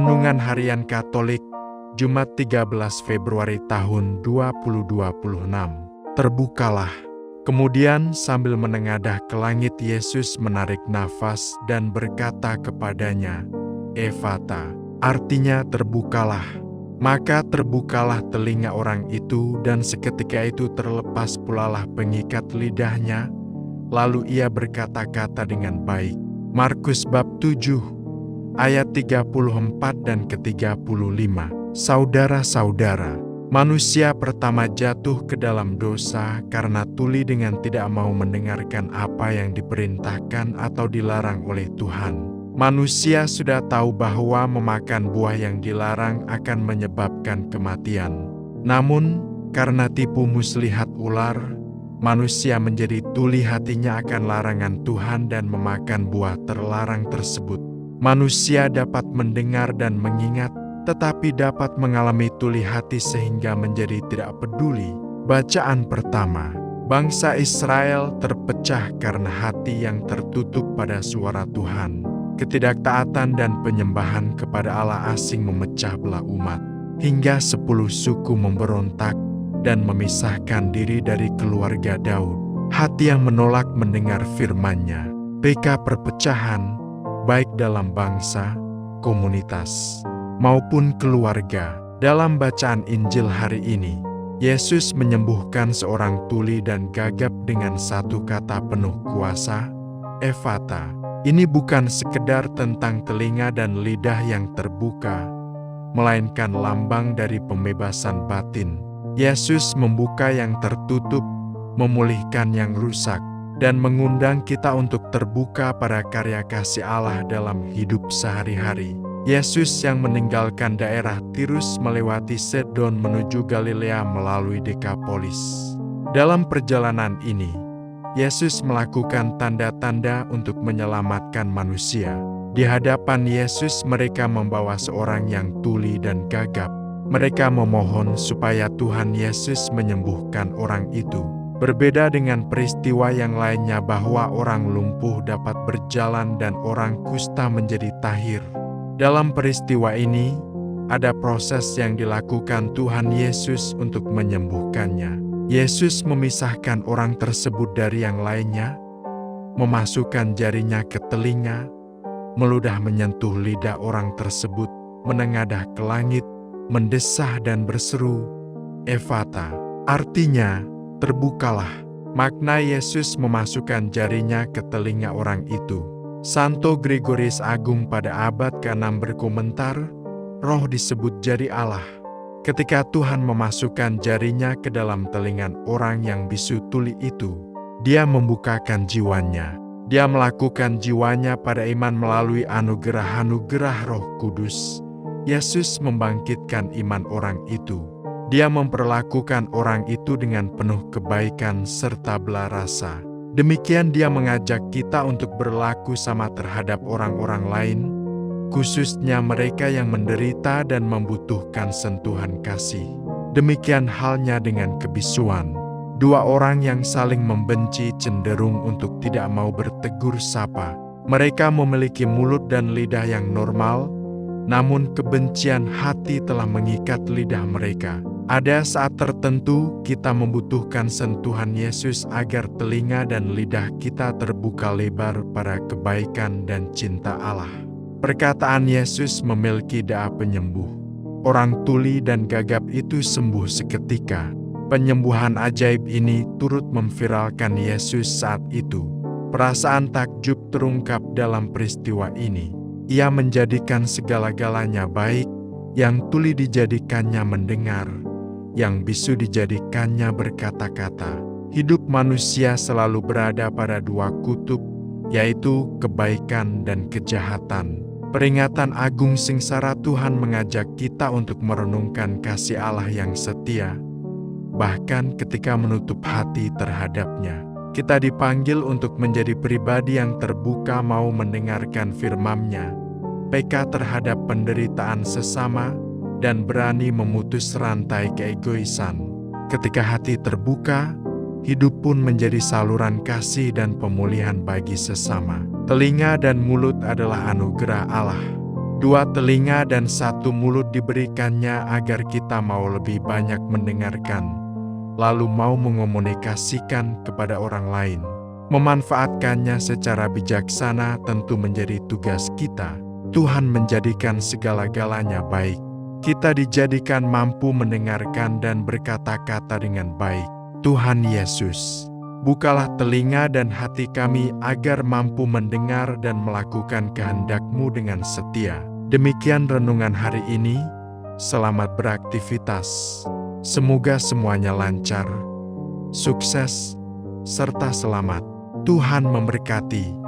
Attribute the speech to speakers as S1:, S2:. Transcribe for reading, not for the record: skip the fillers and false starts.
S1: Renungan Harian Katolik, Jumat 13 Februari tahun 2026. Terbukalah. Kemudian sambil menengadah ke langit, Yesus menarik nafas dan berkata kepadanya, "Efata," artinya terbukalah. Maka terbukalah telinga orang itu, dan seketika itu terlepas pulalah pengikat lidahnya, lalu ia berkata-kata dengan baik. Markus bab 7, ayat 34 dan ke-35. Saudara-saudara, manusia pertama jatuh ke dalam dosa karena tuli dengan tidak mau mendengarkan apa yang diperintahkan atau dilarang oleh Tuhan. Manusia sudah tahu bahwa memakan buah yang dilarang akan menyebabkan kematian. Namun, karena tipu muslihat ular, manusia menjadi tuli hatinya akan larangan Tuhan dan memakan buah terlarang tersebut. Manusia dapat mendengar dan mengingat, tetapi dapat mengalami tuli hati sehingga menjadi tidak peduli. Bacaan pertama, bangsa Israel terpecah karena hati yang tertutup pada suara Tuhan. Ketidaktaatan dan penyembahan kepada Allah asing memecah belah umat, hingga 10 suku memberontak dan memisahkan diri dari keluarga Daud. Hati yang menolak mendengar firman-Nya. PK perpecahan, baik dalam bangsa, komunitas, maupun keluarga. Dalam bacaan Injil hari ini, Yesus menyembuhkan seorang tuli dan gagap dengan satu kata penuh kuasa, Efata. Ini bukan sekedar tentang telinga dan lidah yang terbuka, melainkan lambang dari pembebasan batin. Yesus membuka yang tertutup, memulihkan yang rusak, dan mengundang kita untuk terbuka pada karya kasih Allah dalam hidup sehari-hari. Yesus yang meninggalkan daerah Tirus melewati Sidon menuju Galilea melalui Dekapolis. Dalam perjalanan ini, Yesus melakukan tanda-tanda untuk menyelamatkan manusia. Di hadapan Yesus mereka membawa seorang yang tuli dan gagap. Mereka memohon supaya Tuhan Yesus menyembuhkan orang itu. Berbeda dengan peristiwa yang lainnya bahwa orang lumpuh dapat berjalan dan orang kusta menjadi tahir. Dalam peristiwa ini, ada proses yang dilakukan Tuhan Yesus untuk menyembuhkannya. Yesus memisahkan orang tersebut dari yang lainnya, memasukkan jarinya ke telinga, meludah menyentuh lidah orang tersebut, menengadah ke langit, mendesah dan berseru, "Efata," artinya, terbukalah. Makna Yesus memasukkan jarinya ke telinga orang itu. Santo Gregorius Agung pada abad ke-6 berkomentar, roh disebut jari Allah. Ketika Tuhan memasukkan jarinya ke dalam telinga orang yang bisu tuli itu, Dia membukakan jiwanya. Dia melakukan jiwanya pada iman melalui anugerah-anugerah Roh Kudus. Yesus membangkitkan iman orang itu. Dia memperlakukan orang itu dengan penuh kebaikan serta belas rasa. Demikian Dia mengajak kita untuk berlaku sama terhadap orang-orang lain, khususnya mereka yang menderita dan membutuhkan sentuhan kasih. Demikian halnya dengan kebisuan. Dua orang yang saling membenci cenderung untuk tidak mau bertegur sapa. Mereka memiliki mulut dan lidah yang normal, namun kebencian hati telah mengikat lidah mereka. Ada saat tertentu kita membutuhkan sentuhan Yesus agar telinga dan lidah kita terbuka lebar pada kebaikan dan cinta Allah. Perkataan Yesus memiliki daya penyembuh. Orang tuli dan gagap itu sembuh seketika. Penyembuhan ajaib ini turut memviralkan Yesus saat itu. Perasaan takjub terungkap dalam peristiwa ini. Ia menjadikan segala-galanya baik, yang tuli dijadikannya mendengar, yang bisu dijadikannya berkata-kata. Hidup manusia selalu berada pada dua kutub, yaitu kebaikan dan kejahatan. Peringatan agung sengsara Tuhan mengajak kita untuk merenungkan kasih Allah yang setia, bahkan ketika menutup hati terhadapnya. Kita dipanggil untuk menjadi pribadi yang terbuka mau mendengarkan firman-Nya, peka terhadap penderitaan sesama, dan berani memutus rantai keegoisan. Ketika hati terbuka, hidup pun menjadi saluran kasih dan pemulihan bagi sesama. Telinga dan mulut adalah anugerah Allah. 2 telinga dan 1 mulut diberikannya agar kita mau lebih banyak mendengarkan, lalu mau mengomunikasikan kepada orang lain. Memanfaatkannya secara bijaksana tentu menjadi tugas kita. Tuhan menjadikan segala-galanya baik. Kita dijadikan mampu mendengarkan dan berkata-kata dengan baik. Tuhan Yesus, bukalah telinga dan hati kami agar mampu mendengar dan melakukan kehendak-Mu dengan setia. Demikian renungan hari ini. Selamat beraktivitas. Semoga semuanya lancar, sukses, serta selamat. Tuhan memberkati.